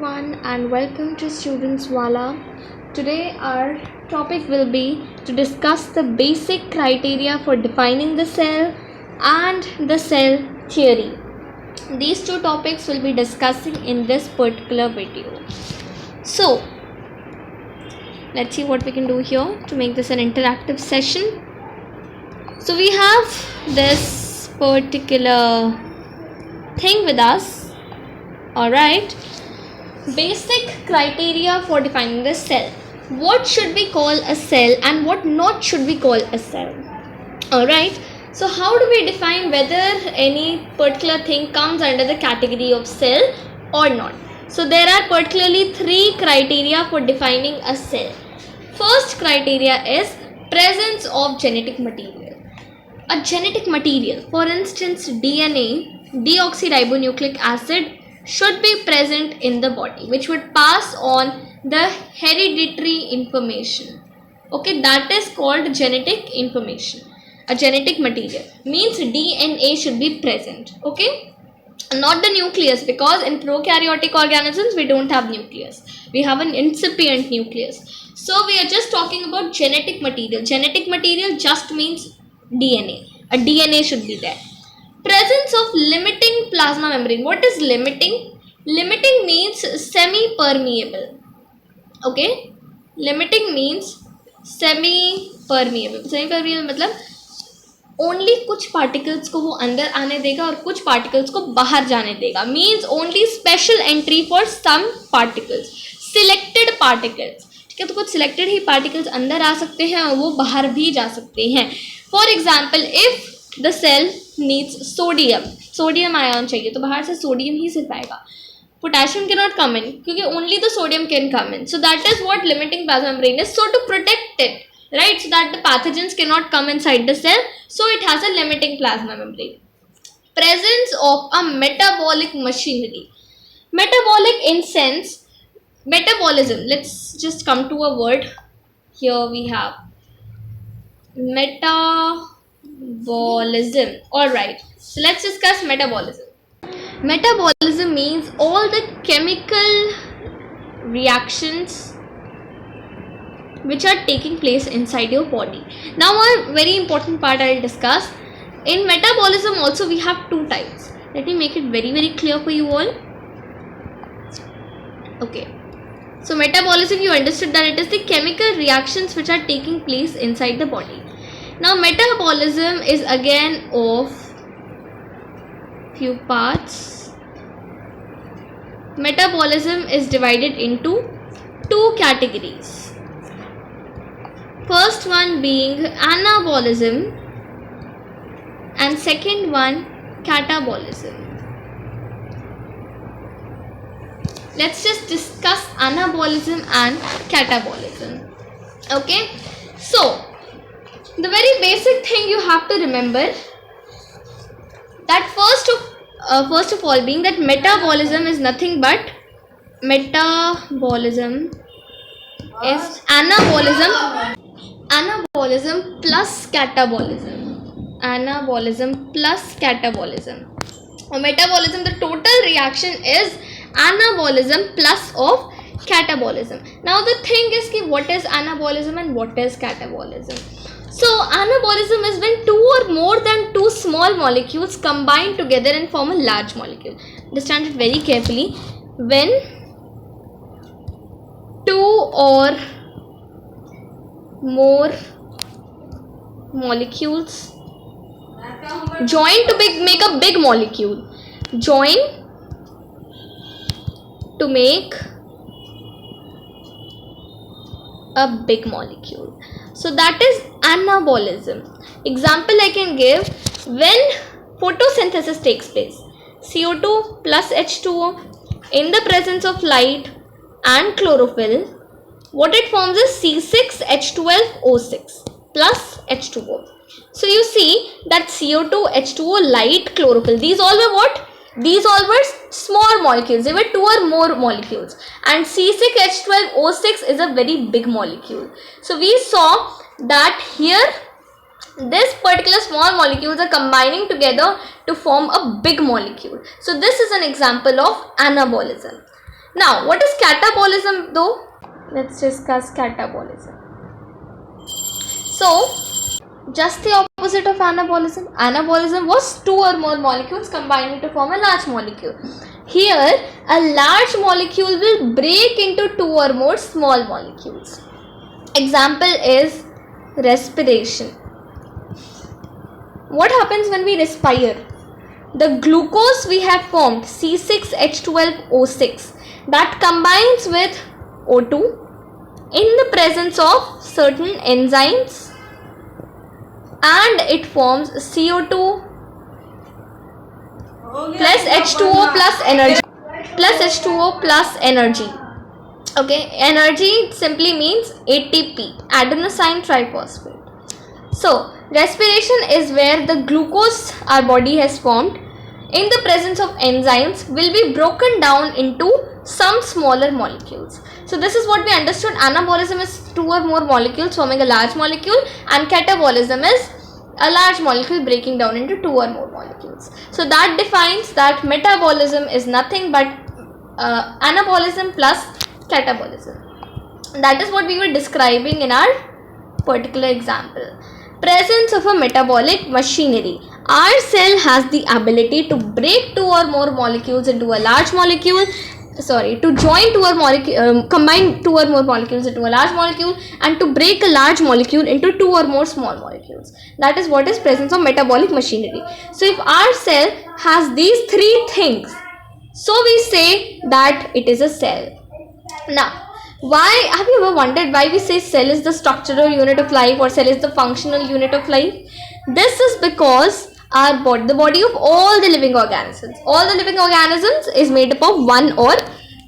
Everyone and welcome to Students Wala. Today our topic will be to discuss the basic criteria for defining the cell and the cell theory. These two topics will be discussing in this particular video. So let's see what we can do here to make this an interactive session. So we have this particular thing with us. Alright. Basic criteria for defining the cell. What should we call a cell and what not should we call a cell? Alright. So how do we define whether any particular thing comes under the category of cell or not? So there are particularly three criteria for defining a cell. First criteria is presence of genetic material. A genetic material, for instance DNA, deoxyribonucleic acid, should be present in the body, which would pass on the hereditary information. Okay, that is called genetic information. A genetic material means DNA should be present. Okay, not the nucleus, because in prokaryotic organisms we don't have nucleus. We have an incipient nucleus. So we are just talking about genetic material. Genetic material just means DNA. A DNA should be there. Presence of limiting plasma membrane. What is limiting? Limiting means semi-permeable. Okay, limiting means semi-permeable. Semi-permeable मतलब only कुछ particles को वो अंदर आने देगा और कुछ particles को बाहर जाने देगा. Means only special entry for some particles. Selected particles. ठीक है, तो कुछ selected ही particles अंदर आ सकते हैं और वो बाहर भी जा सकते हैं. For example, if the cell needs sodium ion चाहिए तो बाहर से sodium ही सिर्फ आएगा. Potassium cannot come in क्योंकि only the sodium can come in. So that is what limiting plasma membrane is. So to protect it, right, so that the pathogens cannot come inside the cell, so it has a limiting plasma membrane. Presence of a metabolic machinery. Metabolic in sense, metabolism. Let's just come to a word. Here we have metabolism. Alright, so let's discuss metabolism. Metabolism means all the chemical reactions which are taking place inside your body. Now a very important part I will discuss. In metabolism also we have two types. Let me make it very clear for you all. Okay. So metabolism, you understood that it is the chemical reactions which are taking place inside the body. Now metabolism is again of few parts. Metabolism is divided into two categories. First one being anabolism and second one catabolism. Let's just discuss anabolism and catabolism. Okay, so the very basic thing you have to remember that first of all being that metabolism is nothing but metabolism is anabolism plus catabolism. Anabolism plus catabolism. Or metabolism, the total reaction is anabolism plus of catabolism. Now the thing is ki what is anabolism and what is catabolism? So anabolism is when two or more than two small molecules combine together and form a large molecule. Understand it very carefully. When two or more molecules join to make a big molecule. Join to make a big molecule. So that is anabolism. Example I can give, when photosynthesis takes place, CO2 plus H2O in the presence of light and chlorophyll, what it forms is C6H12O6 plus H2O. So you see that CO2, H2O, light, chlorophyll, these all were what? These all were small molecules. They were two or more molecules. And C6H12O6 is a very big molecule. So we saw that here this particular small molecules are combining together to form a big molecule. So this is an example of anabolism. Now, what is catabolism though? Let's discuss catabolism. So, just the opposite of anabolism. Anabolism was two or more molecules combining to form a large molecule. Here, a large molecule will break into two or more small molecules. Example is respiration. What happens when we respire? The glucose we have formed, C6H12O6, that combines with O2 in the presence of certain enzymes, and it forms CO2 plus H2O plus energy. Okay, energy simply means ATP, adenosine triphosphate. So, respiration is where the glucose our body has formed in the presence of enzymes will be broken down into some smaller molecules. So, this is what we understood. Anabolism is two or more molecules forming a large molecule, and catabolism is a large molecule breaking down into two or more molecules. So, that defines that metabolism is nothing but anabolism plus catabolism. That is what we were describing in our particular example. Presence of a metabolic machinery. Our cell has the ability to break two or more molecules into a large molecule. To join two or combine two or more molecules into a large molecule, and to break a large molecule into two or more small molecules. That is what is presence of metabolic machinery. So, if our cell has these three things, so we say that it is a cell. Now, why have you ever wondered why we say cell is the structural unit of life or cell is the functional unit of life? This is because our body, the body of all the living organisms is made up of one or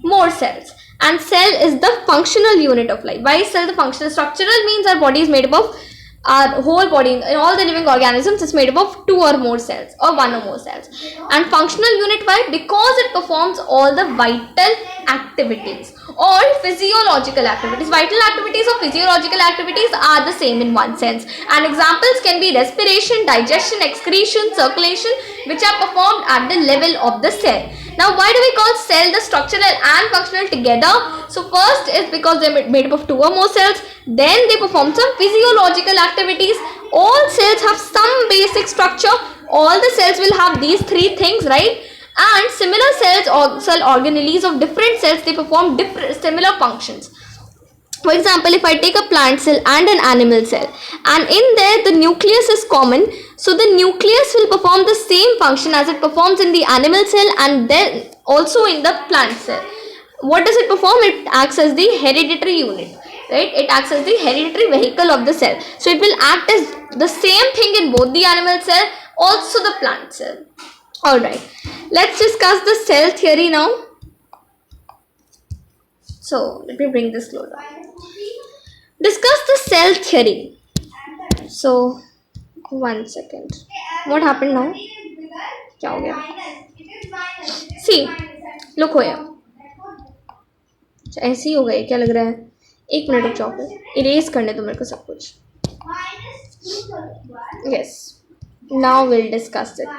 more cells, and cell is the functional unit of life. Why is cell the functional? Structural means our body is made up of, our whole body in all the living organisms is made up of two or more cells or one or more cells. And functional unit, why? Because it performs all the vital activities or physiological activities. Vital activities or physiological activities are the same in one sense, and examples can be respiration, digestion, excretion, circulation, which are performed at the level of the cell. Now, why do we call cell the structural and functional together? So, first is because they are made up of two or more cells. Then they perform some physiological activities. All cells have some basic structure. All the cells will have these three things, right? And similar cells or cell organelles of different cells, they perform similar functions. For example, if I take a plant cell and an animal cell, and in there the nucleus is common, so the nucleus will perform the same function as it performs in the animal cell and then also in the plant cell. What does it perform? It acts as the hereditary unit, right? It acts as the hereditary vehicle of the cell. So it will act as the same thing in both the animal cell, also the plant cell. Alright, let's discuss the cell theory now. So let me bring this closer. Discuss the cell theory. So, 1 second. What happened now? क्या हो गया? See, look here. ऐसे ही हो गए, क्या लग रहा है? 1 मिनट रुक जाओ, इरेज करने दो मेरे को सब कुछ. Yes. Now we'll discuss it.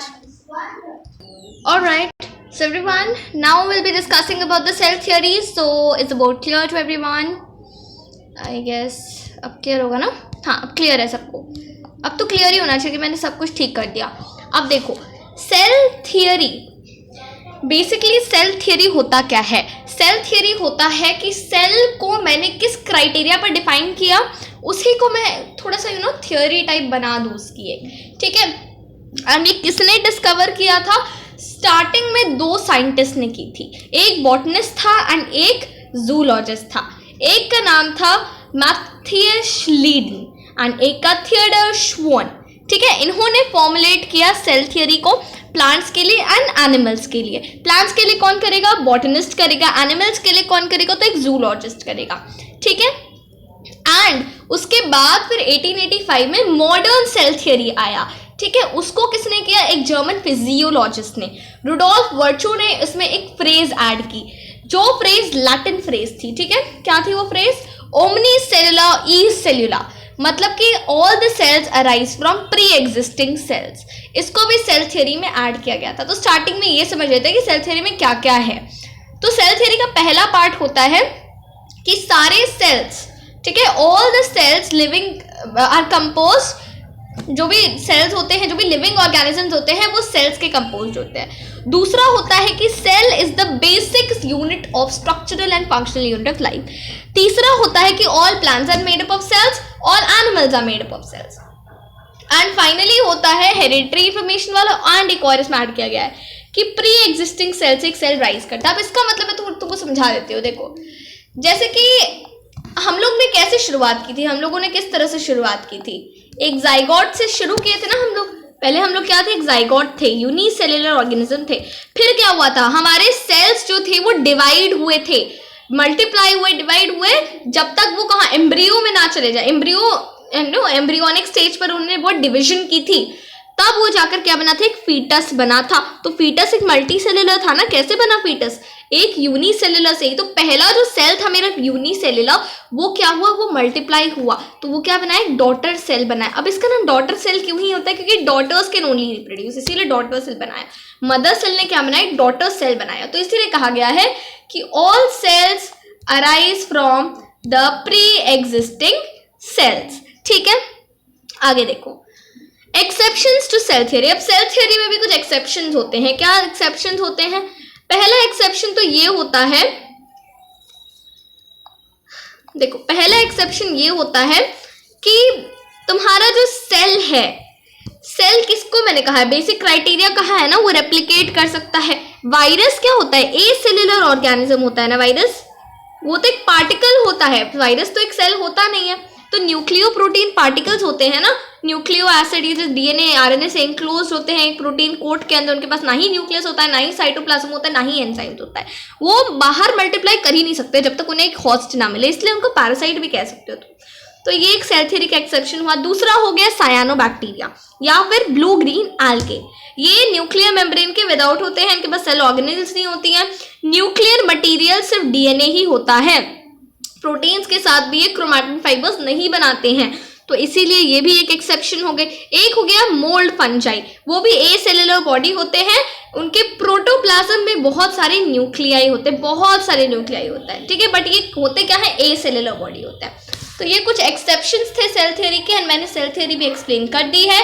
Alright. So everyone, now we'll be discussing about the cell theory. So it's about clear to everyone. I guess अब क्लियर होगा ना? हाँ, अब क्लियर है सबको. अब तो क्लियर ही होना चाहिए कि मैंने सब कुछ ठीक कर दिया. अब देखो, cell theory, basically cell theory होता क्या है? सेल थियरी होता है कि सेल को मैंने किस क्राइटेरिया पर डिफाइन किया, उसी को मैं थोड़ा सा थियरी टाइप बना दूँ उसकी एक, ठीक है. एंड ये किसने डिस्कवर किया था? स्टार्टिंग में 2 साइंटिस्ट ने की थी. एक बॉटनिस्ट था एंड एक जूलॉजिस्ट था. एक का नाम था मैथियस लीडन एंड एक का थियोडर श्वन, ठीक है. इन्होंने फॉर्मुलेट किया सेल थियरी को प्लांट्स के लिए एंड एनिमल्स के लिए. प्लांट्स के लिए कौन करेगा? बॉटनिस्ट करेगा. एनिमल्स के लिए कौन करेगा? तो एक जूलॉजिस्ट करेगा, ठीक है. एंड उसके बाद फिर 1885 में मॉडर्न सेल थियरी आया, ठीक है. उसको किसने किया? एक जर्मन फिजियोलॉजिस्ट ने, रुडोल्फ वर्चो ने इसमें एक फ्रेज ऐड की, जो फ्रेज लैटिन फ्रेज थी, ठीक है. क्या थी वो फ्रेज? ओमनी सेलुला ई सेल्यूला, मतलब कि all the cells arise from pre existing cells. इसको भी सेल थ्योरी में ऐड किया गया था. तो स्टार्टिंग में ये समझ लेते हैं कि सेल थ्योरी में क्या क्या है. तो सेल थ्योरी का पहला पार्ट होता है कि सारे सेल्स, ठीक है, all the cells living are compose, जो भी सेल्स होते हैं, जो भी लिविंग ऑर्गेनिजम्स होते हैं, वो सेल्स के कंपोज होते हैं। दूसरा होता है कि cell is the basic unit of structural and functional unit of life. तीसरा होता है कि all plants are made up of cells, all animals are made up of cells. And finally होता है हेरिडिटरी इंफॉर्मेशन वाला, एंड एक और इसमें ऐड किया गया है कि प्री एग्जिस्टिंग सेल से एक सेल राइज करता है। अब इसका मतलब मैं तुमको समझा देती हूँ। देखो, जैसे कि हम लोग ने कैसे शुरुआत की थी, हम लोगों ने किस तरह से शुरुआत की थी, एक जाइगोट से शुरू किए थे ना हम लोग। पहले हम लोग क्या थे, एक जाइगोट थे, यूनिसेलुलर ऑर्गेनिज्म थे। फिर क्या हुआ था, हमारे सेल्स जो थे वो डिवाइड हुए थे, मल्टीप्लाई हुए, डिवाइड हुए, जब तक वो कहाँ, एम्ब्रियो में ना चले जाए, एम्ब्रियोनिक स्टेज पर उन्होंने बहुत डिविजन की थी, तब वो जाकर क्या बना था, एक फीटस बना था। तो फीटस एक मल्टी सेलुलर था ना। कैसे बना फीटस, एक यूनिसेलुलर से ही। तो पहला जो सेल था मेरा यूनिसेलुलर, वो क्या हुआ, वो मल्टीप्लाई हुआ, तो वो क्या बनाया, एक डॉटर सेल बनाया। अब इसका नाम डॉटर सेल क्यों ही होता है, क्योंकि डॉटर्स कैन ओनली रिप्रोड्यूस, इसीलिए डॉटर सेल बनाया। मदर सेल ने क्या बनाया, एक डॉटर सेल बनाया। तो इसीलिए कहा गया है कि all cells arise from the pre existing cells. ठीक है, आगे देखो, एक्सेप्शंस टू सेल थ्योरी। अब सेल थ्योरी में भी कुछ एक्सेप्शंस होते हैं। क्या एक्सेप्शंस होते हैं, पहला एक्सेप्शन तो ये होता है, देखो पहला एक्सेप्शन ये होता है कि तुम्हारा जो सेल है, सेल किसको मैंने कहा है, बेसिक क्राइटेरिया कहा है ना, वो रेप्लिकेट कर सकता है। वायरस क्या होता है, ए सेलुलर ऑर्गेनिज्म होता है ना वायरस, वो तो एक पार्टिकल होता है, वायरस तो एक सेल होता नहीं है। तो न्यूक्लियो प्रोटीन पार्टिकल्स होते हैं ना, न्यूक्लियो एसिड, ये जो डीएनए आरएनए से इनक्लोज होते हैं एक प्रोटीन कोट के अंदर, उनके पास ना ही न्यूक्लियस होता है, ना ही साइटोप्लाज्म होता है, ना ही एंजाइम्स होता है, वो बाहर मल्टीप्लाई कर ही नहीं सकते जब तक उन्हें एक होस्ट ना मिले, इसलिए उनको पैरासाइट भी कह सकते हो तुम। तो ये एक सेल थ्योरी का एक्सेप्शन हुआ। दूसरा हो गया सायानोबैक्टीरिया या फिर ब्लू ग्रीन एल्गे। ये न्यूक्लियर मेम्ब्रेन के विदाउट होते हैं, इनके पास सेल ऑर्गेनेल्स नहीं होती हैं, न्यूक्लियर मटेरियल सिर्फ डीएनए ही होता है, प्रोटीन्स के साथ भी ये क्रोमैटिन फाइबर्स नहीं बनाते हैं, तो इसीलिए ये भी एक एक्सेप्शन हो गए। एक हो गया मोल्ड फंजाई, वो भी ए सेलुलर बॉडी होते हैं, उनके प्रोटोप्लाज्म में बहुत सारे न्यूक्लियाई होते हैं, बहुत सारे न्यूक्लियाई होता है, ठीक है, बट ये होते क्या है, ए सेलुलर बॉडी होता है। तो ये कुछ एक्सेप्शंस थे सेल थ्योरी के, एंड मैंने सेल थ्योरी भी एक्सप्लेन कर दी है।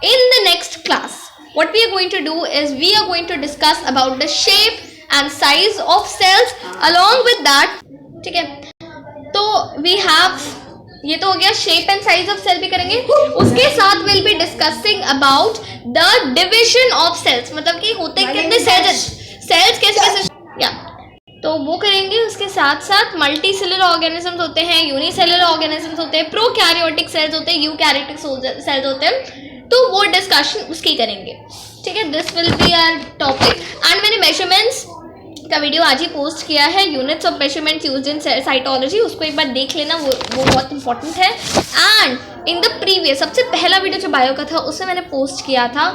In the next class what we are going to do is we are going to discuss about the shape and size of cells along with that, ठीक है। तो we have, ये तो हो गया shape and size of cell भी करेंगे, उसके साथ will be discussing about the division of cells, मतलब कि होते कितने सेल्स कैसे कैसे, या तो वो करेंगे। उसके साथ साथ मल्टी सेलुलर ऑर्गेनिजम्स होते हैं, यूनिसेलुलर ऑर्गेनिजम्स होते हैं, प्रोकैरियोटिक सेल्स होते हैं, यूकैरियोटिक सेल्स होते हैं, तो वो डिस्कशन उसकी करेंगे, ठीक है। This will be our topic. And मैंने मेजरमेंट्स का वीडियो आज ही पोस्ट किया है, units of measurements used in cytology, उसको एक बार देख लेना, वो बहुत इंपॉर्टेंट है। एंड इन द प्रीवियस, सबसे पहला वीडियो जो बायो का था उसमें मैंने पोस्ट किया था,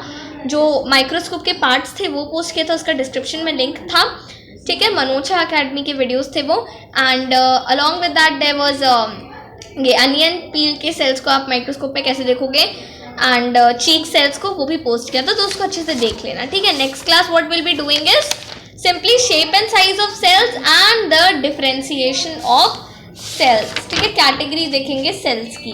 जो माइक्रोस्कोप के पार्ट्स थे वो पोस्ट किया था, उसका डिस्क्रिप्शन में लिंक था, ठीक है, मनोचा अकेडमी के वीडियोस थे वो। And along with that there was ये अनियन पील के सेल्स को आप माइक्रोस्कोप पे कैसे देखोगे, एंड चीक सेल्स को, वो भी पोस्ट किया था, तो उसको अच्छे से देख लेना, ठीक है। Next class what will be doing is simply shape and size of cells and the differentiation of cells, ठीक है, कैटेगरीज देखेंगे सेल्स की,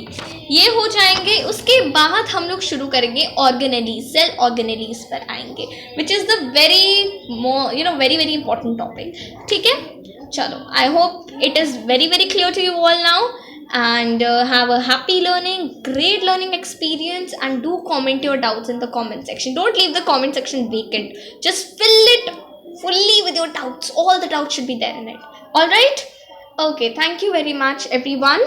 ये हो जाएंगे। उसके बाद हम लोग शुरू करेंगे ऑर्गेनेलीज, सेल ऑर्गेनेलीज पर आएंगे, which is the very very important topic, ठीक है। चलो, I hope it is very very clear to you all now, and have a happy learning, great learning experience, and do comment your doubts in the comment section. Don't leave the comment section vacant, just fill it fully with your doubts, all the doubts should be there in it. All right, okay, thank you very much everyone.